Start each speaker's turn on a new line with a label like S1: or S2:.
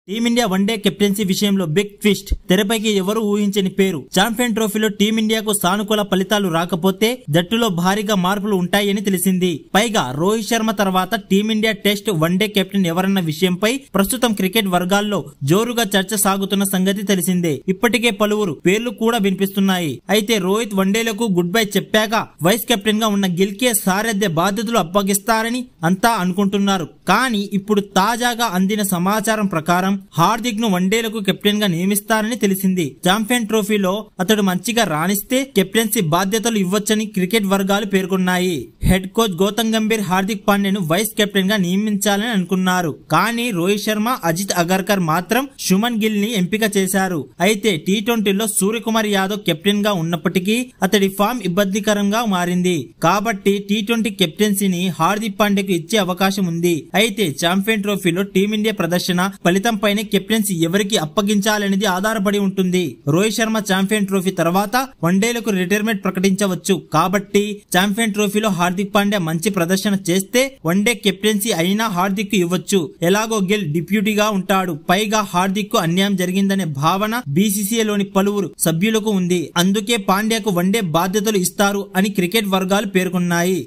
S1: Team India one day captaincy విషయంలో big twist. తెరపైకి ఎవరు ఊహించని పేరు. ఛాంపియన్ ట్రోఫీలో టీమిండియాకు సానుకూల ఫలితాలు రాకపోతే జట్టులో భారీగా మార్పులు ఉంటాయని తెలిసింది. పైగా రోహిత్ శర్మ తర్వాత టీమిండియా టెస్ట్ వన్డే కెప్టెన్ ఎవరన్న విషయంపై ప్రస్తుతం క్రికెట్ వర్గాల్లో జోరుగా చర్చ సాగుతున్న సంగతి తెలిసిందే. ఇప్పటికే పలువురు పేర్లు కూడా వినిపిస్తున్నాయి. అయితే రోహిత్ వన్డేలకు గుడ్ బై చెప్పాక వైస్ కెప్టెన్ గా ఉన్న గిల్కే సారథ్య బాధ్యతలు అప్పగిస్తారని అంతా అనుకుంటున్నారు. కానీ ఇప్పుడు తాజాగా అందిన సమాచారం ప్రకారం హార్దిక్ ను వన్డేలకు కెప్టెన్ గా నియమిస్తారని తెలిసింది. ఛాంపియన్ ట్రోఫీలో అతడు మంచిగా రాణిస్తే కెప్టెన్సీ బాధ్యతలు ఇవ్వొచ్చని క్రికెట్ వర్గాలు పేర్కొన్నాయి. హెడ్ కోచ్ గౌతమ్ గంభీర్ హార్దిక్ పాండ్యాను వైస్ కెప్టెన్ గా నియమించాలని అనుకున్నారు. కానీ రోహిత్ శర్మ, అజిత్ అగర్కర్ మాత్రం శుమన్ గిల్ ని ఎంపిక చేశారు. అయితే టీ20లో సూర్యకుమార్ యాదవ్ కెప్టెన్ గా ఉన్నప్పటికీ అతడి ఫామ్ ఇబ్బందికరంగా మారింది. కాబట్టి టీ20 కెప్టెన్సీని హార్దిక్ పాండ్యాకు ఇచ్చే అవకాశం ఉంది. అయితే ఛాంపియన్ ట్రోఫీలో టీమిండియా ప్రదర్శన ఫలితంపైనే కెప్టెన్సీ ఎవరికి అప్పగించాలనేది ఆధారపడి ఉంటుంది. రోహిత్ శర్మ ఛాంపియన్ ట్రోఫీ తర్వాత వన్డేలకు రిటైర్మెంట్ ప్రకటించవచ్చు. కాబట్టి ఛాంపియన్ ట్రోఫీలో హార్దిక్ పాండ్యా మంచి ప్రదర్శన చేస్తే వన్డే కెప్టెన్సీ అయినా హార్దిక్ కు ఇవ్వచ్చు. ఎలాగో గిల్ డిప్యూటీగా ఉంటాడు. పైగా హార్దిక్ కు అన్యాయం జరిగిందనే భావన బీసీసీఐలోని పలువురు సభ్యులకు ఉంది. అందుకే పాండ్యాకు వన్డే బాధ్యతలు ఇస్తారు అని క్రికెట్ వర్గాలు పేర్కొన్నాయి.